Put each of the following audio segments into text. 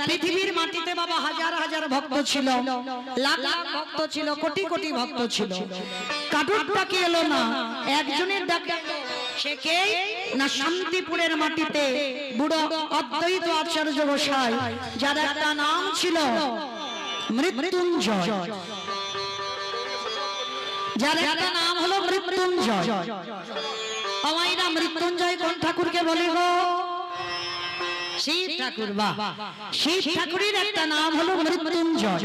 পৃথিবীর মাটিতে বাবা হাজার হাজার ভক্ত ছিল, লাখ লাখ ভক্ত ছিল, কোটি কোটি ভক্ত ছিল, কারুর ডাকে এলো না, একজনের ডাকে সে কে না শান্তিপুরের মাটিতে বুড়ো অদ্বৈত আচার্য গোসাই, যার একটা নাম ছিল মৃত্যুঞ্জয়, যার একটা নাম হলো মৃত্যুঞ্জয়। আমাইরা মৃত্যুঞ্জয় কোন ঠাকুরকে বলে গো? শিব ঠাকুর। বাহ, শিব ঠাকুরের একটা নাম হলো মৃত্যুঞ্জয়।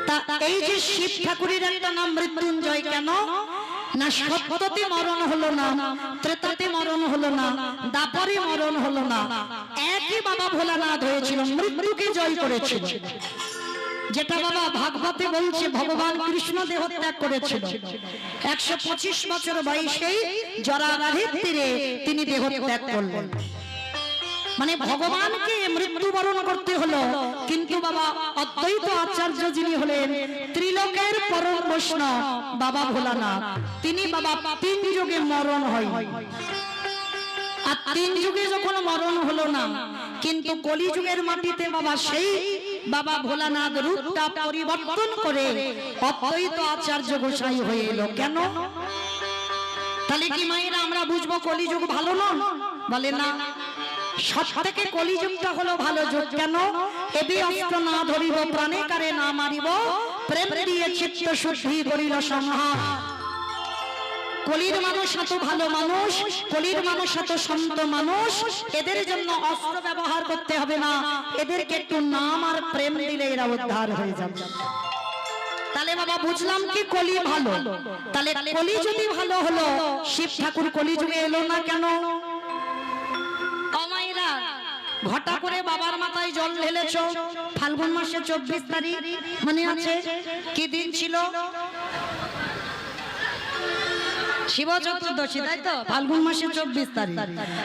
তা এই যে শিব ঠাকুরের একটা নাম মৃত্যুঞ্জয় কেন না? সত্যতে মরণ হলো না, ত্রেতাতে মরণ হলো না, দাপরে মরণ হলো না, একই বাবা ভোলানাথ হয়েছিল, মৃত্যুকে জয় করেছিল। যেটা বাবা ভাগবতে বলছে ভগবান কৃষ্ণ দেহ ত্যাগ করেছিল 125 বছর বয়সে জরারাধির তীরে তিনি দেহ ত্যাগ করলেন। মানে ভগবানকে মৃত্যুবরণ করতে হলো, কিন্তু বাবা অদ্বৈত আচার্য যিনি হলেন ত্রিলোকের পরম বৈষ্ণব বাবা ভোলানাথ, তিনি বাবা 3 যুগে মরণ হয়। আর 3 যুগে যখন মরণ হলো না, কিন্তু কলিযুগের মাটিতে বাবা সেই বাবা ভোলানাথ রূপটা পরিবর্তন করে অদ্বৈত আচার্য গোসাই হয়ে এলো। কেন? তাহলে কি মায়েরা আমরা বুঝবো কলিযুগ ভালো না? বলে না, সব থেকে কলিযুগটা হলো ভালো যুগ। কেন? এবি অস্ত্র না ধরিব, প্রাণে কারে না মারিব, প্রেম দিয়ে চিত্ত শুদ্ধি করিল সংহার। কলির মানুষ এত ভালো মানুষ, কলির মানুষ এত সন্ত মানুষ, এদের জন্য অস্ত্র ব্যবহার করতে হবে না, এদেরকে একটু নাম আর প্রেম দিলে এরা উদ্ধার হয়ে যাবে। তাহলে বাবা বুঝলাম কি কলি ভালো। তাহলে কলি যদি ভালো হলো, শিব ঠাকুর কলিযুগে এলো না কেন? অমাইরা ঘটা করে বাবার মাথায় জল ঢেলেছ ফাল্গুন মাসে 24 তারিখ, মনে আছে কি দিন ছিল? শিব চতুর্দশী, তাই তো? ফাল্গুন মাসে 24 তারিখ।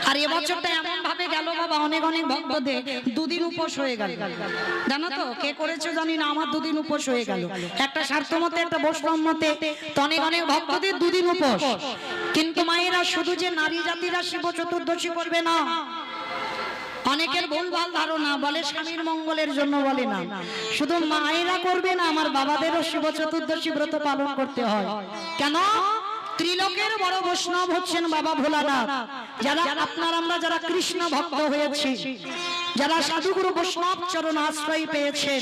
আর এবছরটা এমন ভাবে গেল বাবা, অনেক অনেক ভক্তদের 2 দিন উপোস হয়ে গেল। জানো তো কে করেছে জানি না, আমার 2 দিন উপোস হয়ে গেল। একটা স্বার্থ মতে, একটা বৈষ্ণব মতে, তো অনেক অনেক ভক্তদের 2 দিন উপোস। কিন্তু মায়েরা শুধু যে নারী জাতিরা শিব চতুর্দশী করবে না, অনেকের ভুলভাল ধারণা, বলে স্বামীর মঙ্গলের জন্য, বলে না শুধু মায়েরা করবে না, আমার বাবাদেরও শিব চতুর্দশী ব্রত পালন করতে হয়। কেন? ত্রিলোকের বড় বৈষ্ণব হচ্ছেন বাবা ভোলানাথ। যারা আপনার আমরা যারা কৃষ্ণ ভক্ত হয়েছি, যারা সাধুগুরু বৈষ্ণব চরণ আশ্রয় পেয়েছেন,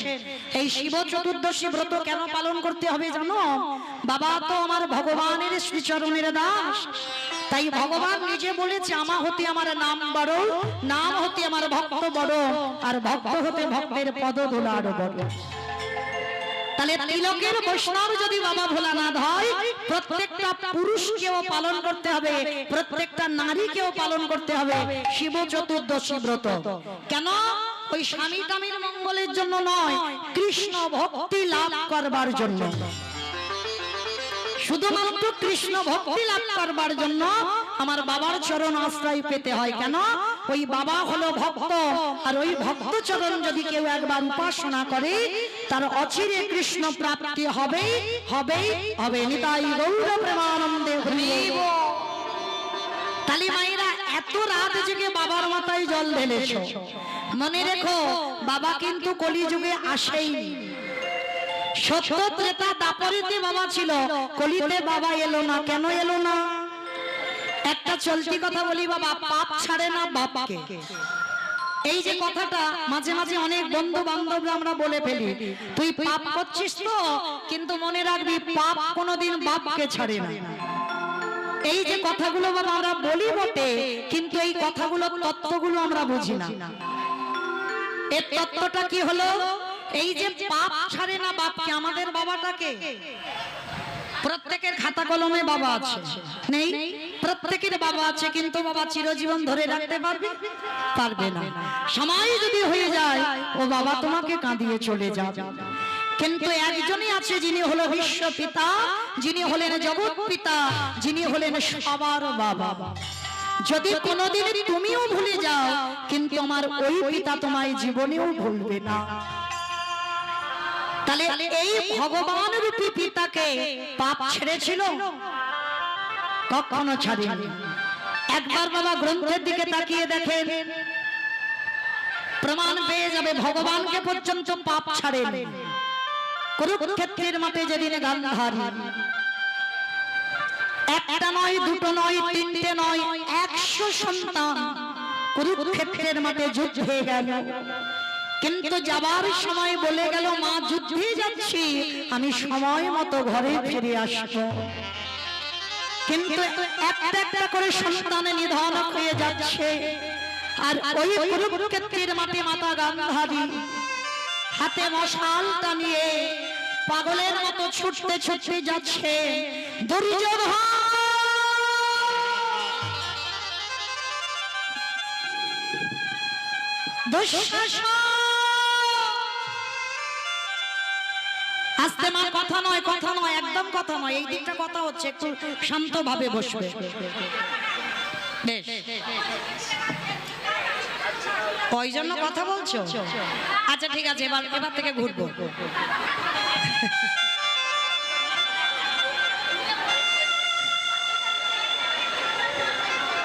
এই শিব চতুর্দশী ব্রত কেন পালন করতে হবে জানো? বাবা তো আমার ভগবানের শ্রীচরণের দাস, তাই ভগবান নিজে বলেছে আমা হতে আমার নাম বড়, নাম হতে আমার ভক্ত বড়, আর ভক্ত হতে ভক্তের পদ ধুলা আরো বড়। তাহলে ত্রিলোকের বৈষ্ণব যদি বাবা ভোলানাথ হয়, প্রত্যেকটা পুরুষকেও পালন করতে হবে, প্রত্যেকটা নারীকেও পালন করতে হবে শিব চতুর্দশী ব্রত। কেন? ওই স্বামী টামির মঙ্গলের জন্য নয়, কৃষ্ণ ভক্তি লাভ করবার জন্য, শুধুমাত্র কৃষ্ণ ভক্তি লাভ করবার জন্য আমার বাবার চরণ আশ্রয় পেতে হয়। কেন? ওই বাবা হলো ভক্ত, আর ওই ভক্ত চরণ যদি কেউ একবার উপাসনা করে, তার অচিরে কৃষ্ণ প্রাপ্তি হবে হবে হবে। নিতাই গৌর প্রেমানন্দে হরিব। তালি মায়েরা এত রাত জেগে বাবার মাথায় জল ঢেলেছ, মনে রেখো বাবা কিন্তু কলিযুগে আসেইনি। সত্য ত্রেতা দাপরিতে বাবা ছিল, কলিতে বাবা এলো না। কেন এলো না? একটা চলতি কথা বলি বাবা, পাপ ছাড়ে না বাপকে। এই যে কথাটা মাঝে মাঝে অনেক বন্ধু বান্ধবরা আমরা বলে ফেলি, তুই পাপ করছিস তো, কিন্তু মনে রাখবি পাপ কোনোদিন বাপকে ছাড়ে না। এই যে কথাগুলো বাবা আমরা বলি বটে, কিন্তু এই কথাগুলো তত্ত্বগুলো আমরা বুঝি না। এর তত্ত্বটা কি হলো? এই যে পাপ ছাড়ে না বাপকে, আমাদের বাবাটাকে প্রত্যেকের খাতা কলমে বাবা আছে নেই? প্রত্যেকের বাবা আছে, কিন্তু বাবা চিরজীবন ধরে রাখতে পারবে? পারবে না। সময় যদি হয়ে যায়, ও বাবা তোমাকে কাঁদিয়ে চলে যাবে। কিন্তু একজনই আছে যিনি হলো বিশ্ব পিতা, যিনি হলেন জগৎ পিতা, যিনি হলেন সবার বাবা। যদি কোনোদিন তুমিও ভুলে যাও, কিন্তু আমার ওই পিতা তোমায় জীবনেও ভুলবে না। তাহলে এই ভগবান রূপী পিতাকে পাপ ছেড়েছিল? কখনো ছাড়েনি। একবার বাবা গ্রন্থের দিকে তাকিয়ে দেখেন, প্রমাণ পেয়ে যাবে ভগবানকে পর্যন্ত পাপ ছাড়েন। কুরুক্ষেত্রের মাঠে যেদিন গান্ধারী একটা নয়, দুটো নয়, তিনটে নয়, 100 সন্তান কুরুক্ষেত্রের মাঠে যুদ্ধে গেল। কিন্তু যাবার সময় বলে গেল, মা যুদ্ধে যাচ্ছি, আমি সময় মতো ঘরে ফিরে আসবো। কিন্তু একটা একটা করে সন্তান নিধন হয়ে যাচ্ছে। আর ওই কুরুক্ষেত্রের মাঠে মাতা গান্ধারী হাতে মশালটা নিয়ে পাগলের মতো ছুটতে ছুটতে যাচ্ছে। দুর্যোধন আস্তে মা, কথা নয়, কথা নয়, একদম কথা নয়, এই দিকটা কথা হচ্ছে, একটু শান্তভাবে বসবে। বেশ, ওই জন্য কথা বলছো? আচ্ছা ঠিক আছে, এবার থেকে ঘুরবো।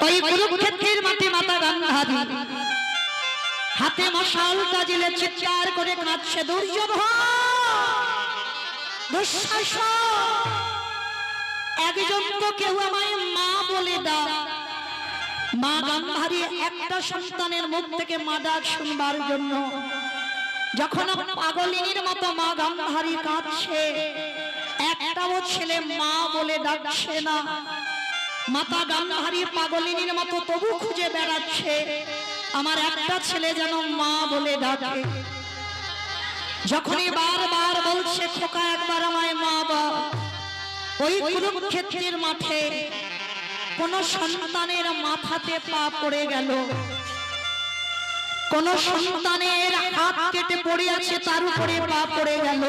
ওই কুরুক্ষেত্রের মাঠে মাতা গান্ধারী হাতে মশালটা জ্বেলে চিৎকার করে কাঁদছে, দুর্যোধন একজন তো কেউ আমায় মা বলে দাও। মা গান্ধারী একটা সন্তানের মুখ থেকে মা ডাক শুনবার জন্য যখন পাগলিনীর মতো মা গান্ধারী কাঁদছে, একটাও ছেলে মা বলে ডাকছে না। মাতা গান্ধারী পাগলিনীর মতো তবু খুঁজে বেড়াচ্ছে, আমার একটা ছেলে যেন মা বলে ডাকে। যখনই বারবার বলছে, খোকা একবার আমায় মা বল, ওই কুরুক্ষেত্রের মাঠে কোন সন্তানের মাথাতে পা পড়ে গেল, কোন সন্তানের হাত কেটে পড়ে আছে তার উপরে পা পড়ে গেল,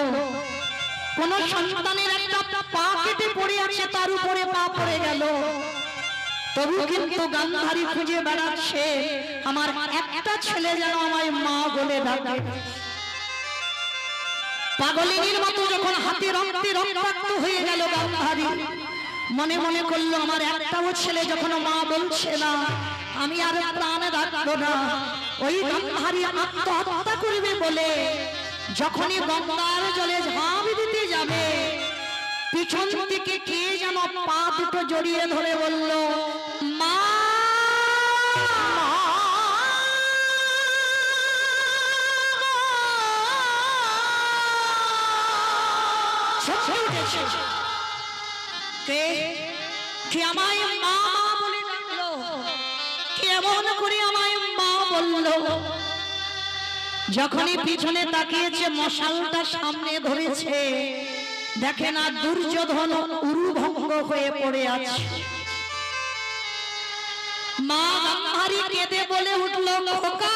কোন সন্তানের একটা পা কেটে পড়ে আছে তার উপরে পা পড়ে গেল। তবু কিন্তু গান্ধারী খুঁজে বেড়াচ্ছে, আমার একটা ছেলে যেন আমায় মা বলে ডাকে। পাগলিনীর মতো যখন হাতে রক্তে রক্তাক্ত হয়ে গেল গান্ধারী, মনে মনে করলো, আমার একটাও ছেলে যখন মা বলছে না, আমি আর প্রাণ রাখবো না। ওই গান্ধারী আত্মহত্যা করবে বলে যখনই গঙ্গার জলে ঝাঁপ দিতে যাবে, পিছন থেকে কে যেন পা দুটো জড়িয়ে ধরে বলল, মা। কে আমায় মা বলে ডাকলো, কেমন করে আমায় মা বললো। যখনই পিছনে তাকিয়েছে, মশালটা সামনে ধরেছে, দেখে না দুর্যোধন উরুভঙ্গ হয়ে পড়ে আছে। মা গান্ধারী কেঁদে বলে উঠল, খোকা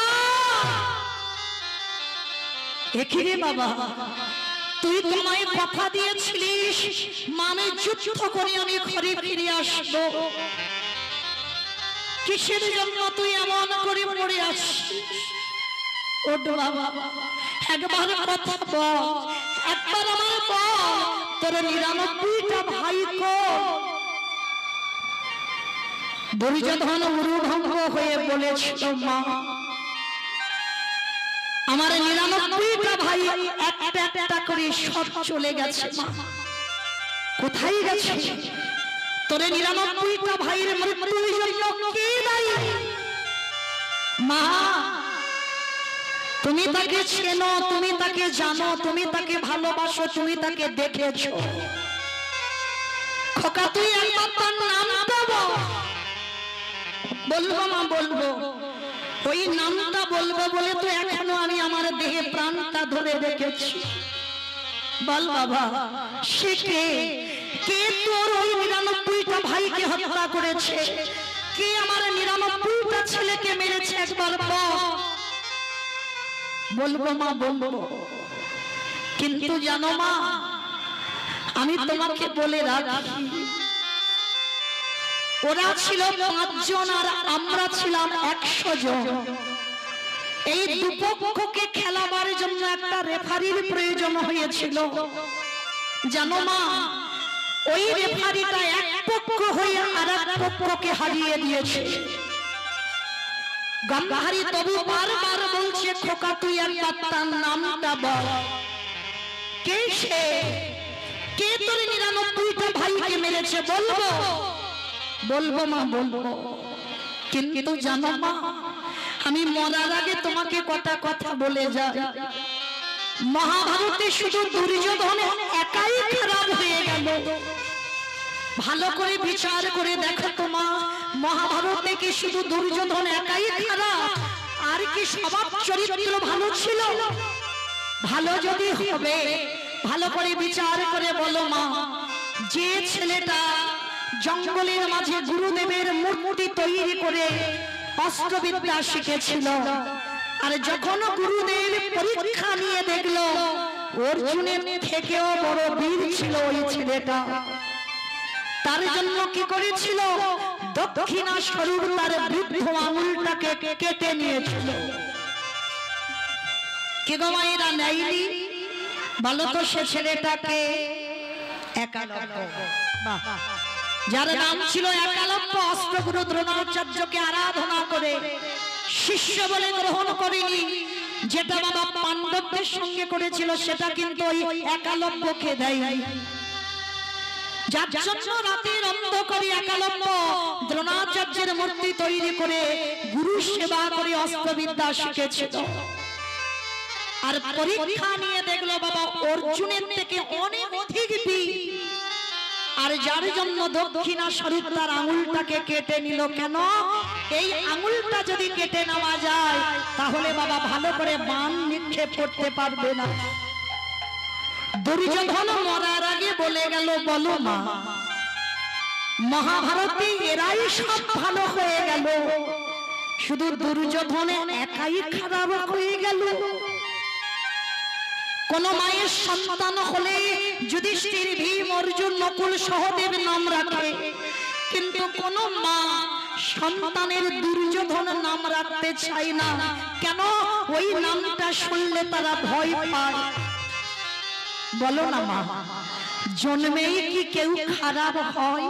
এখিরে বাবা, তুই তোমায় কথা দিয়েছিলিস মানে যুদ্ধ করে আমি ঘরে ফিরে আসবো, কিসের জন্য তুই এমন করে পড়ে আসছিস? ওঠ বাবা, একবার কথা বল, একবার আমার বল, তোর 99টা ভাই কো? দুর্যোধন উরুভঙ্গ হয়ে বলেছিল, মা আমার 99টা ভাই একটা একটা করে সব চলে গেছে। মা কোথায় গেছে? তোর 99টা ভাইয়ের মৃত্যুর জন্য কে দায়ী? মা তুমি তাকে চেনো, তুমি তাকে জানো, তুমি তাকে ভালোবাসো, তুমি তাকে দেখেছো। খোকা তুই একবার তার নামটা বল। বলবো মা, বলবো। ওই নামটা বলবো বলে তো এখনো আমি আমার দেহে প্রাণটা ধরে রেখেছি। বল বাবা, সে কে? কে তোর ওই 99টা ভাইকে হত্যা করেছে? কে আমার 99টা ছেলেকে মেরেছে? একবার বল। বলবো মা, বলবো। কিন্তু জানো মা, আমি তোমাকে বলে রাখি, ওরা ছিল 5 জন আর আমরা ছিলাম 100 জন। এই দুপক্ষকে খেলাবার জন্য একটা রেফারির প্রয়োজন হয়েছিল। জানো মা, ওই রেফারিটা এক পক্ষ হয়ে আরেক পক্ষকে হারিয়ে দিয়েছে। গান্ধারী তবু বারবার বলছে খোকা তুই একবার তার নামটা বল। কে সে? কে তোর 99টা ভাইকে মেরেছে? বলবো বলবো মা বলবো, কিন্তু জানো মা আমি মরার আগে তোমাকে কটা কথা বলে যাই। মহাভারতে শুধু দুর্যোধন একাই খারাপ হয়ে গেল। ভালো করে বিচার করে দেখো তোমা, মহাভারতে কি শুধু দুর্যোধন একাই খারাপ? আর কি স্বভাব চরিত্র ভালো ছিল? ভালো যদি হবে ভালো করে বিচার করে বলো মা। যে ছেলেটা জঙ্গলের মাঝে গুরুদেবের মূর্তি তৈরি করে অস্ত্রবিদ্যা শিখেছিল, আর যখন গুরুদেব পরীক্ষা নিয়ে দেখলো অর্জুনের থেকেও বড় বীর ছিল ওই ছেলেটা, তার জন্য কি করেছিল? দক্ষিণা স্বরূপ তার বৃদ্ধ আঙুলটাকে কেটে নিয়েছিল। কে গো মায়েরা নেয়নি? বলো তো সে ছেলেটাকে? একালব্য। যার নাম ছিল একালব্য, অস্ত্রগুরু দ্রোণাচার্যকে আরাধনা করে শিষ্য বলে গ্রহণ করেনি। যেটা বাবা পাণ্ডবদের সঙ্গে করেছিল সেটা কিন্তু ওই একালব্যকে দেয়নি। যার জন্য রাতের অন্ধকারে একালব্য দ্রোণাচার্যের মূর্তি তৈরি করে গুরু সেবা করে অস্ত্রবিদ্যা শিখেছিল। আর পরীক্ষা নিয়ে দেখলো বাবা অর্জুনের থেকে অনেক অধিক বীর, আর যার জন্য দক্ষিণা স্বরূপ তার আঙুলটাকে কেটে নিল। কেন? এই আঙুলটা যদি কেটে নেওয়া যায় তাহলে বাবা ভালো করে বাণ নিক্ষেপ করতে পারবে না। দুর্যোধন মরার আগে বলে গেল, বলো মা মহাভারতে এরাই সব ভালো হয়ে গেল, শুধু দুর্যোধনে একাই খারাপ হয়ে গেল। কোন মায়ের সন্তান হলে যুধিষ্ঠির, ভীম, অর্জুন, নকুল, সহদেব নাম রাখে, কিন্তু কোন মা সন্তানের দুর্যোধন নাম রাখতে চায় না। কেন? ওই নামটা শুনলে তারা ভয় পায়। বলো না মা, জন্মেই কি কেউ খারাপ হয়?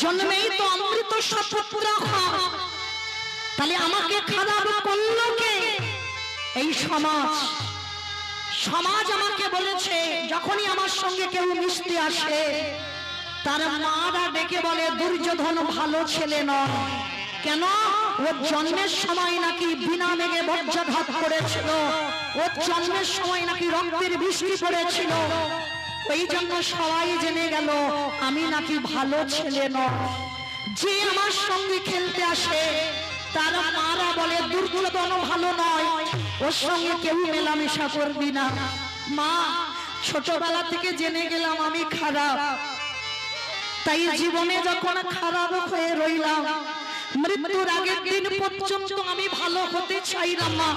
জন্মেই তো অমৃত সপুত্র হয়। তাহলে আমাকে খারাপ করলো কে? এই সমাজ। সমাজ আমাকে বলেছে, যখনই আমার সঙ্গে কেউ মিশতে আসে তার মারা ডেকে বলে দুর্যোধন ভালো ছেলে নয়। কেন? ওর জন্মের সময় নাকি বিনা মেঘে বজ্রাঘাত করেছিল, ওর জন্মের সময় নাকি রক্তের বৃষ্টি পড়েছিল, ওই জন্য সবাই জেনে গেল আমি নাকি ভালো ছেলে নয়। যে আমার সঙ্গে খেলতে আসে তার মারা বলে দুর্যোধন ভালো নয়, ওর সঙ্গে কেউ মেলামেশা করবি না। মা ছোটবেলা থেকে জেনে গেলাম আমি খারাপ, তাই জীবনে যখন খারাপ হয়ে রইলাম মৃত্যুর আগের দিন পর্যন্ত আমি ভালো হতে চাই না মা।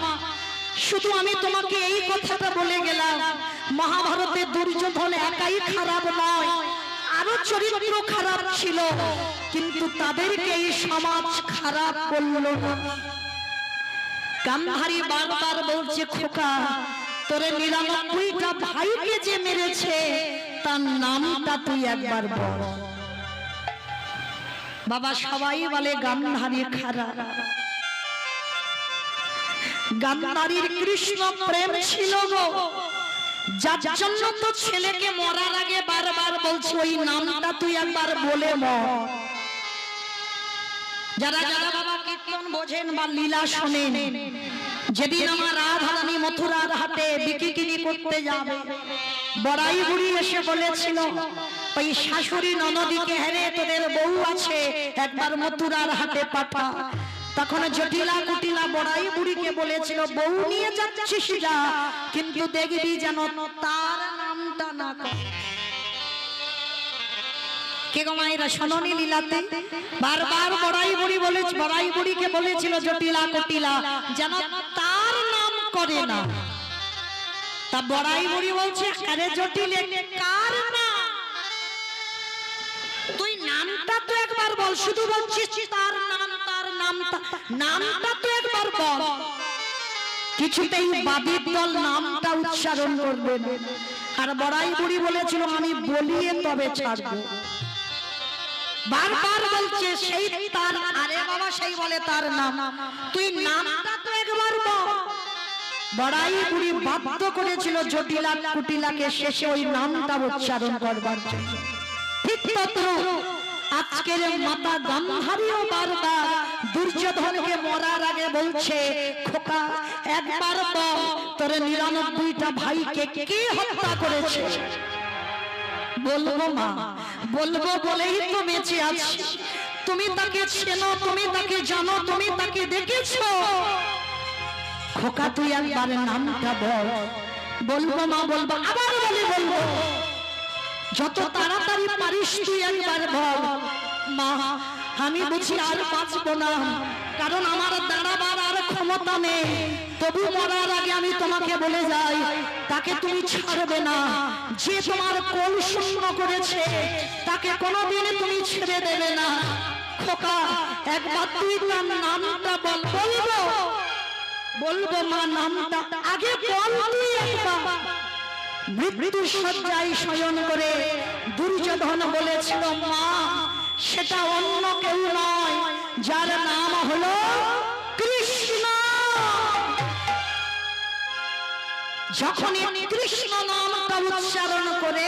শুধু আমি তোমাকে এই কথাটা বলে গেলাম, মহাভারতে দুর্যোধন একাই খারাপ নয়, আরো চরিত্র খারাপ ছিল, কিন্তু তাদেরকে এই সমাজ খারাপ করলো না। গান্ধারী বারবার বলছে খোকা তোর 99টা ভাইকে যে মেরেছে তার নামটা তুই একবার বল। বাবা সবাই বলে গান্ধারী খারাপ। গান্ধারীর কৃষ্ণ প্রেম ছিল গো, যার জন্য তো ছেলেকে মরার আগে বারবার বলছে ওই নামটা তুই একবার বলে মর। যারা যারা বাবা কীর্তন বোঝেন বা লীলা শোনেন, যেদিন আমার রাধারানী মথুরার হাটে বিক্রি করতে যাবে, বড়াই বুড়ি এসে বলেছিল ওই শাশুড়ি ননদীকে, হেরে তোদের বউ আছে একবার মথুরার হাটে পাঠা। তখন জটিলা কুটিলা বড়াই বুড়িকে বলেছিল বউ নিয়ে যাচ্ছিস যা, কিন্তু দেখবি যেন তার নামটা না করে। কে গো মায়েরা শোনোনি লীলাতে বারবার বড়াই বুড়ি বলেছে, বড়াই বুড়িকে বলেছিল জটিলা কুটিলা যেন তার নাম করে না। তা বড়াই বুড়ি বলছে আরে জটিলে কার নাম? তুই নামটা তো একবার বল, শুধু বলছিস তার নাম তার নামটা, নামটা তো একবার বল। কিছুতেই বাদীর দল নামটা উচ্চারণ করবে না। আর বড়াই বুড়ি বলেছিল আমি বলিয়ে তবে ছাড়বো। বারবার বলছে সেই তার, আরে বাবা সেই বলে তার নাম, তুই নামটা তো একবার বল। বড়াই বুড়ি বাধ্য করেছিল জটিলা কুটিলাকে শেষে ওই নামটা উচ্চারণ করবার জন্য। ঠিক তদ্রূপ আজকের মাতা গান্ধারীও বারবার দুর্যোধনকে মরার আগে বলছে, খোকা একবার বল তোর 99টা ভাইকে কে হত্যা করেছে? বলবো মা, বলবো বলেই তো বেঁচে আছি। তুমি তাকে চেনো, তুমি তাকে জানো, তুমি তাকে দেখেছো। খোকা তুই একবার নামটা বল। বলবো মা, বলবো, আবার বলি বলবো। যত তাড়াতাড়ি পারিস তুই একবার বল। মা আমি বুঝি আর বাঁচবো না, কারণ আমার দাঁড়াবার আর ক্ষমতা নেই। তবু মরার আগে আমি তোমাকে বলে যাই, তাকে তুমি ছাড়বে না। যে তোমার কোল শূন্য করেছে তাকে কোনোদিন তুমি ছেড়ে দেবে না। খোকা একবার তুই তার নামটা বল। বলবো, বলবো মা নামটা আগে বল তুই একবার। মৃত্যুর শয্যায় শয়ন করে দুর্যোধন বলেছিল, মা সেটা অন্য কেউ নয়, যার নাম হলো কৃষ্ণ। যখনই কৃষ্ণ নামটা উচ্চারণ করে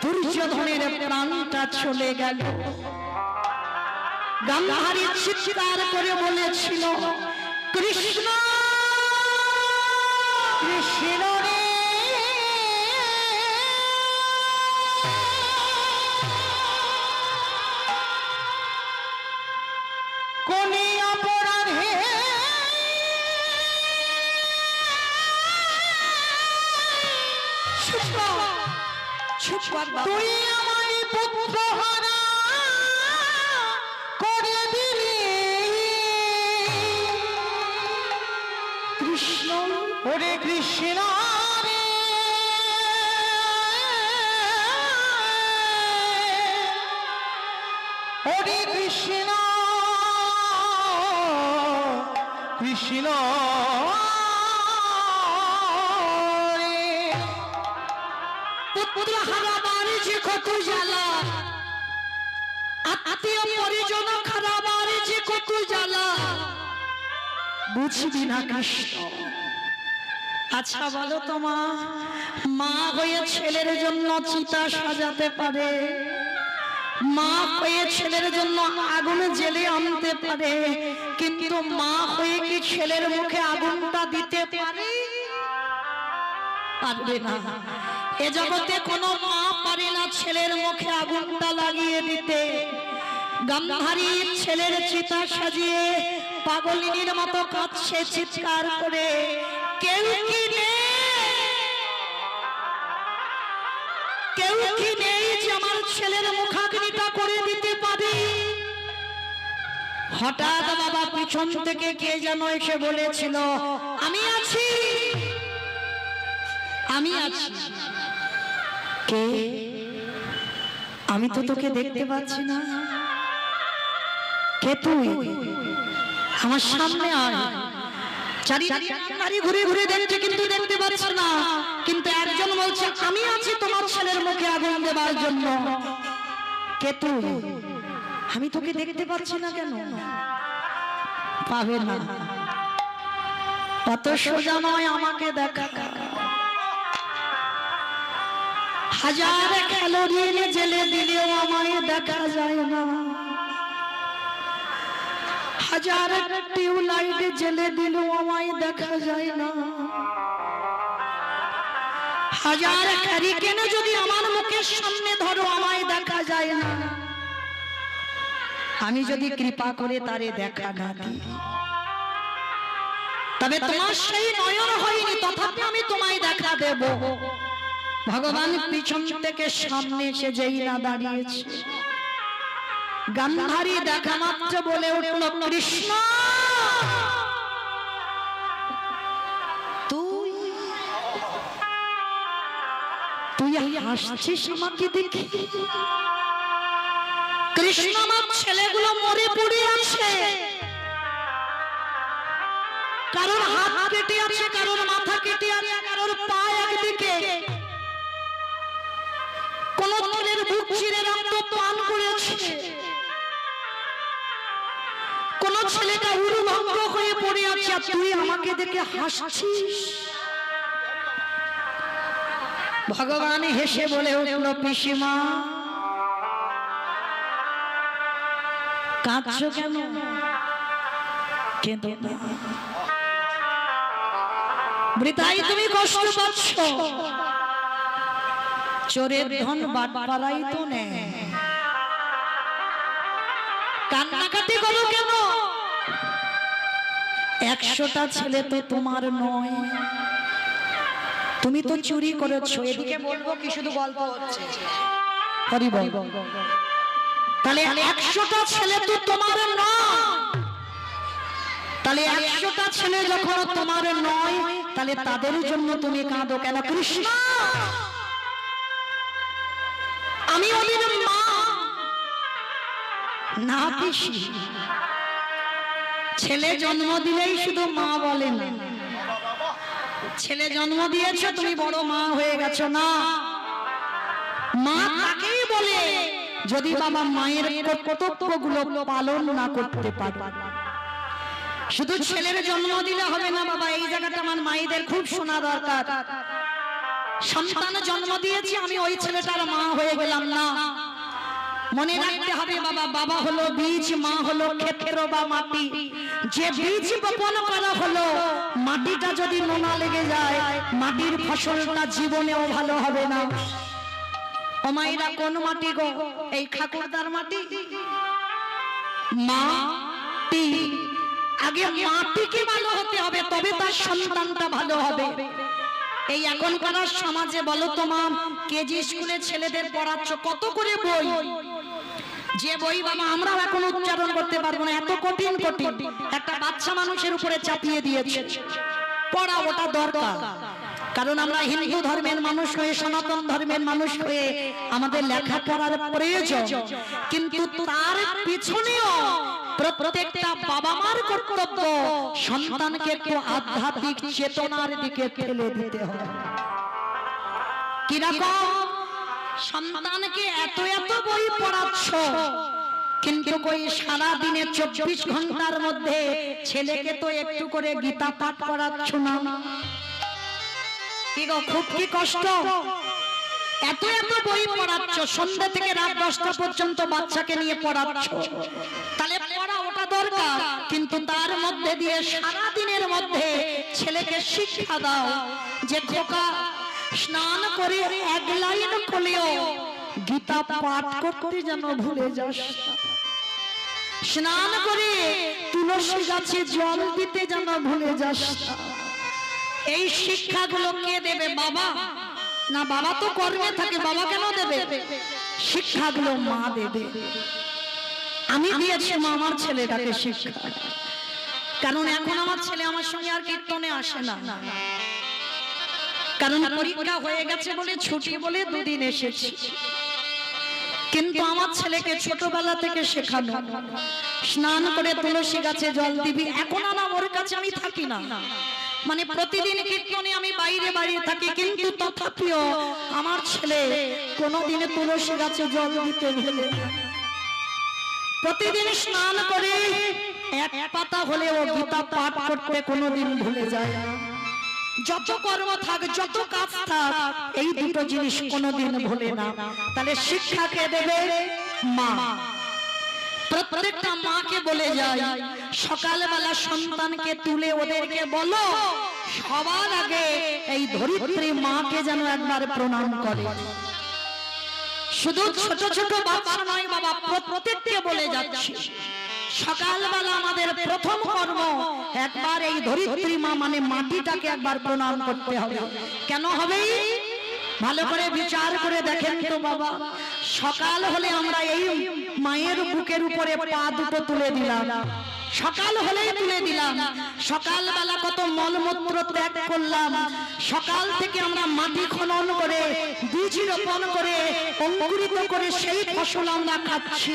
দুর্যোধনের প্রাণটা চলে গেল। গান্ধারী চিৎকার করে বলেছিল, কৃষ্ণ কৃষ্ণ রে, কোনে অপরাধে তুই আমায় পুত্র হারা করে দিলি। কৃষ্ণ ওরে কৃষ্ণ রে, ওরে কৃষ্ণ কৃষ্ণ পুত্র হারাবার যে কত জ্বালা, আত্মীয় পরিজন হারাবার যে কত জ্বালা, বুঝবি না কৃষ্ণ। আচ্ছা বলো তো মা, মা হয়ে ছেলের জন্য চিতা সাজাতে পারে, মা হয়ে ছেলের জন্য আগুন জেলে আনতে পারে, কিন্তু মা হয়ে কি ছেলের মুখে আগুনটা দিতে পারে? পারবে না। এ জগতে কোনো মা পারে না ছেলের মুখে আগুনটা লাগিয়ে দিতে। গান্ধারী ছেলের চিতা সাজিয়ে পাগলিনীর মতো কাঁদছে চিৎকার করে, কেউ কি নেই, কেউ কি নেই যে আমার ছেলের মুখাগ্নিটা করে দিতে পারে? হঠাৎ বাবা পিছন থেকে কে যেন এসে বলেছিল, আমি আছি, আমি আছি। কে? আমি তো তোকে দেখতে পাচ্ছি না। কে তুই? আমার সামনে আয়। চারিদিকে ঘুরে ঘুরে দেখছে কিন্তু দেখতে পাচ্ছে না, কিন্তু একজন বলছে, আমি আছি তোমার ছেলের মুখে আগুন দেবার জন্য। কে তুই? আমি তোকে দেখতে পাচ্ছি না কেন? পাবে না, অত সোজা নয় আমাকে দেখা। হাজার ক্যালোরি জেলে দিলেও আমায় দেখা যায় না, হাজার টিউবলাইট জেলে দিলেও আমায় দেখা যায় না, হাজার হ্যারিকেন যদি আমার মুখের সামনে ধরো আমায় দেখা যায় না। আমি যদি কৃপা করে তারে দেখা না দিই, তবে তোমার সেই নয়ন হয়নি, তথাপি আমি তোমায় দেখা দেব। ভগবান পিছন থেকে সামনে এসে যেই না দাঁড়িয়েছে, গান্ধারী দেখা মাত্র বলে উঠল, কৃষ্ণ তুই, তুই হাসছিস আমাকে দেখে? কৃষ্ণ আমার ছেলেগুলো মরে পড়ে আছে, কারোর হাত কেটে আছে, কারোর মাথা কেটে আছে, কারোর পা একদিকে, কোন ছেলের বুক চিরে রক্ত পান করেছে, মেয়েটা উলঙ্গ হয়ে পড়ে আছে আর তুই আমাকে দেখে হাসছিস। ভগবান হেসে বলে উঠল, পিসিমা কাঁদছো কেন? কেঁদো না, বৃথাই তুমি কষ্ট পাচ্ছ। চোরের ধন বাটপাড়াই তো নেই, কান্নাকাটি করো কেন? 100টা ছেলে তো তোমার নয়, তুমি তো চুরি করেছো। এদিকে বলবো কি শুধু গল্প হচ্ছে? হরি বল। তাহলে 100টা ছেলে তো তোমার নয়, তাহলে 100টা ছেলে যখন তোমার নয়, তাহলে তাদের জন্য তুমি কাঁদো কেন? কৃষ্ণ, আমি ওদের মা না পিসি। ছেলে জন্ম দিলেই শুধু মা বলে না, ছেলে জন্ম দিয়েছে তুমি বড় মা হয়ে গেছো না। মা তাকেই বলে যদি বাবা মায়ের কর্তব্যগুলো পালন না করতে পারে। শুধু ছেলের জন্ম দিলে হবে না বাবা, এই জায়গাটা আমার মায়েদের খুব শোনা দরকার। সন্তান জন্ম দিয়েছি আমি, ওই ছেলেটার মা হয়ে গেলাম না। মনে রাখতে হবে বাবা, বাবা হলো বীজ, মা হলো ক্ষেত্র বা মাটি। যে বীজ বপন করা হলো, মাটিটা যদি নোনা লেগে যায়, মাটির ফসলটা জীবনেও ভালো হবে না। ও মায়েরা, কোন মাটি গো? এই ঠাকুরদার মাটি। মাটি আগে মাটিকে ভালো হতে হবে, তবে তার সন্তানটা ভালো হবে। এই এখনকার সমাজে বলো তোমার কেজি স্কুলে ছেলেদের পড়াচ্ছ, কত করে বই, যে বই বাবা আমরাও এখন উচ্চারণ করতে পারবো না, এত কঠিন কঠিন একটা বাচ্চা মানুষের উপরে চাপিয়ে দিয়েছে। পড়া ওটা দরকার, কারণ আমরা হিন্দু ধর্মের মানুষ হয়ে, সনাতন ধর্মের মানুষ হয়ে আমাদের লেখাপড়ার প্রয়োজন। কিন্তু তার পিছনেও প্রত্যেকটা বাবা মার কর্তব্য সন্তানকে একটু আধ্যাত্মিক চেতনার দিকে ঠেলে দিতে হবে। কিরকম? সন্তানকে এত এত বই পড়াচ্ছ, কিন্তু কই সারা দিনে 24 ঘন্টার মধ্যে ছেলেকে তো একটু করে গীতা পাঠ করাচ্ছ না। কি গো, খুব কি কষ্ট? এত এত বই পড়াচ্ছ, সন্ধ্যা থেকে রাত 10টা পর্যন্ত বাচ্চাকে নিয়ে পড়াচ্ছ। তাহলে পড়া ওটা দরকার, কিন্তু তার মধ্যে দিয়ে সারা দিনের মধ্যে ছেলেকে শিক্ষা দাও যে খোকা স্নান করে 1 লাইন খুলেও গীতা পাঠ করতে যেন ভুলে যাস, স্নান করে তুলসী গাছে জল দিতে যেন ভুলে যাস। এই শিক্ষাগুলো কে দেবে? বাবা না, বাবা তো কর্মে থাকে, বাবা কেন দেবে? শিক্ষাগুলো মা দেবে। আমি দিয়েছি মা আমার ছেলেটাকে শিক্ষা, কারণ এখন আমার ছেলে আমার সঙ্গে আর কীর্তনে আসে না, কারণ পরীক্ষা হয়ে গেছে বলে ছুটি বলে 2 দিন এসেছি। কিন্তু আমার ছেলেকে ছোটবেলা থেকে শেখানো, স্নান করে তুলসী গাছে জল দিবি। এখন না ওর কাছে আমি থাকি না, মানে প্রতিদিন কীর্তনে আমি বাইরে বাইরে থাকি, কিন্তু তথাপিও আমার ছেলে কোনোদিন তুলসী গাছে জল দিতে ভুলে না। প্রতিদিন স্নান করে 1 পাতা হলেও গীতা পাঠ করতে কোনোদিন ভুলে যায় না। যত কর্ম থাক, যত কাজ থাক, এই দুটো জিনিস কোনোদিন ভুলে না। তাহলে শিক্ষা কে দেবে? মা। প্রত্যেকটা মাকে বলে যায়, সকালবেলা সন্তানকে তুলে ওদেরকে বলো সবার আগে এই ধরিত্রী মাকে যেন একবার প্রণাম করে। শুধু ছোট ছোট বাচ্চা নয় বাবা, প্রত্যেককে বলে যাচ্ছি, সকালবেলা আমাদের প্রথম কর্ম একবার এই ধরিত্রী মা মানে মাটিটাকে একবার প্রণাম করতে হবে। কেন হবে? ভালো করে বিচার করে দেখেন তো বাবা, সকাল হলে আমরা এই মায়ের বুকের উপরে পা দুটো তুলে দিলাম, সকাল হলেই তুলে দিলাম। সকালবেলা কত মলমূত্র ত্যাগ করলাম, সকাল থেকে আমরা মাটি খনন করে বীজ রোপণ করে অঙ্কুরিত করে সেই ফসল আমরা খাচ্ছি।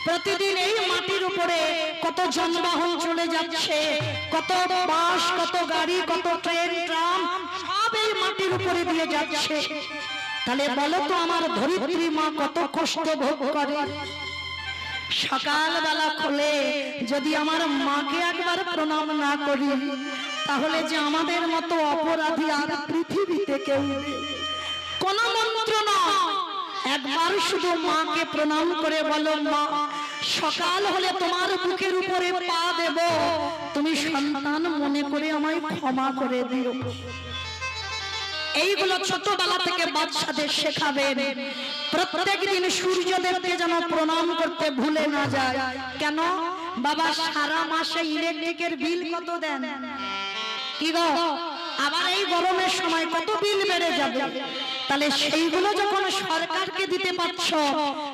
প্রতিদিন এই মাটির উপরে কত যানবাহন চলে যাচ্ছে, কত বাস, কত গাড়ি, কত ট্রেন, ট্রাম, সব এই মাটির উপরে দিয়ে যাচ্ছে। তাহলে বলো তো আমার ধরিত্রী মা কত কষ্ট ভোগ করে। সকালবেলা খোলে যদি আমার মাকে একবার প্রণাম না করি, তাহলে যে আমাদের মতো অপরাধী আর পৃথিবীতে কেউ নেই। কোন মন্ত্র নয়, একবার শুধু মাকে প্রণাম করে বলো, মা সকাল হলে তোমার বুকের উপরে পা দেব, তুমি সন্তান মনে করে আমায় ক্ষমা করে দিও। এইগুলো ছোটবেলা থেকে বাচ্চাদের শেখাবেন। প্রত্যেক দিন সূর্যদেবকে যেন প্রণাম করতে ভুলে না যায়। কেন বাবা, সারা মাসে ইলেকট্রিকের বিল কত দেন? কি গো, আবার এই গরমের সময় কত বিল বেড়ে যাবে। তাহলে সেইগুলো যখন সরকারকে দিতে পারছ,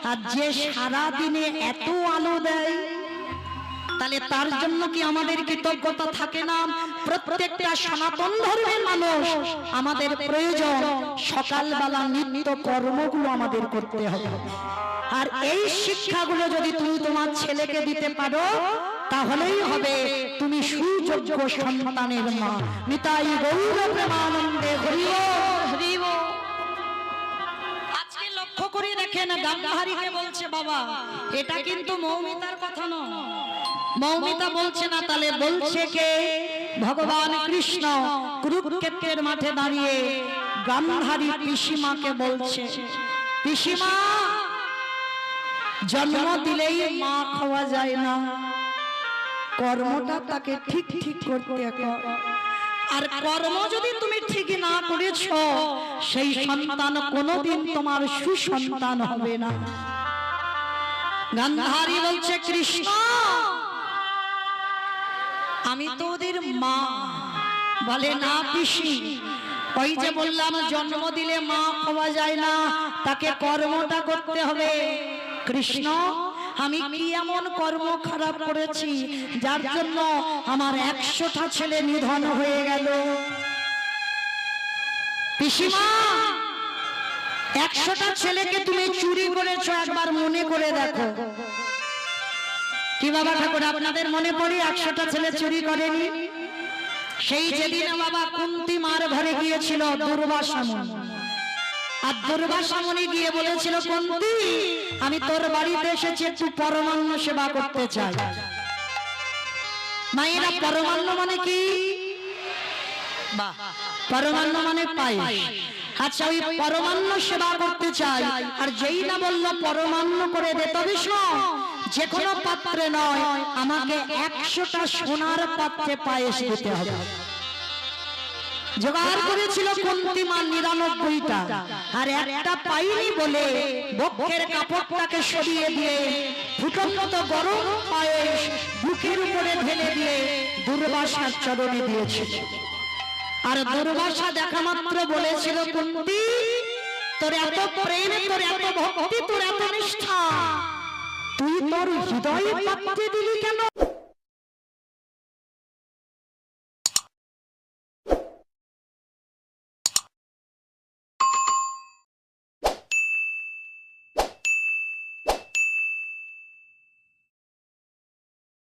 আর যে সারা দিনে এত আলো দেয়, তাহলে তার জন্য কি আমাদের কৃতজ্ঞতা থাকে না? প্রত্যেকটা সনাতন ধর্মের মানুষ আমাদের প্রয়োজন সকালবেলা নিত্য কর্মগুলো আমাদের করতে হবে। আর এই শিক্ষাগুলো যদি তুমি তোমার ছেলেকে দিতে পারো, তাহলেই হবে তুমি সুযোগ্য সন্তানের মা। নিতাই গৌর প্রেমানন্দে হরি বল, হরি বল। আজকে লক্ষ্য করে দেখেন, গান্ধারীকে বলছে বাবা, এটা কিন্তু মৌমিতার কথা নয়। মৌমিতা বলছে না, তাহলে বলছে কে? ভগবান কৃষ্ণ কুরুক্ষেত্রের মাঠে দাঁড়িয়ে গান্ধারী পিসিমাকে বলছে, পিসিমা, জন্ম দিলেই মা খাওয়া যায় না, কর্মটা তাকে ঠিক ঠিক করতে হবে। আর কর্ম যদি তুমি ঠিক না করেছো, সেই সন্তান কোনোদিন তোমার সুসন্তান হবে না। গান্ধারী বলছে, কৃষ্ণ আমি তো ওদের মা। বলে না পিসি, ওই যে বললাম জন্ম দিলে মা পাওয়া যায় না, তাকে কর্মটা করতে হবে। কৃষ্ণ, আমি কি এমন কর্ম খারাপ করেছি যার জন্য আমার 100টা ছেলে নিধন হয়ে গেল? পিসিমা, 100টা ছেলেকে তুমি চুরি করেছো, একবার মনে করে দেখো। কি বাবা ঠাকুর, আপনাদের মনে পড়ে 100টা ছেলে চুরি করেনি? সেই যেদিন বাবা কুন্তী মার ঘরে গিয়েছিল দুর্বাসা মুনি, আর দুর্বাসা মুনি গিয়ে বলেছিল, কুন্তী আমি তোর বাড়িতে এসেছি, একটু পরমান্ন সেবা করতে চাই। মায়েরা, পরমান্ন মানে কি? পরমান্ন মানে পায়েস। আচ্ছা, ওই পরমান্ন সেবা করতে চাই, আর যেই না বললো পরমান্ন করে দে, তবে যে কোনো পাত্রে নয়, আমাকে 100টা সোনার পাত্রে পায়েস দিতে হবে। জোগাড় করেছিল কুন্তী মা 99টা, আর একটা পাইনি বলে বক্ষের কাপড়টাকে সরিয়ে দিয়ে ফুটন্ত গরম পায়েস বুকের উপরে ঢেলে দিয়ে দুর্বাসার চরণে দিয়েছিল। আর দুর্বাসা দেখা মাত্র বলেছিল, কুন্তী তোর এত প্রেম, তোর এত ভক্তি, তোর এত নিষ্ঠা, তুই তোর হৃদয়ে পাত্রে দিলি কেন?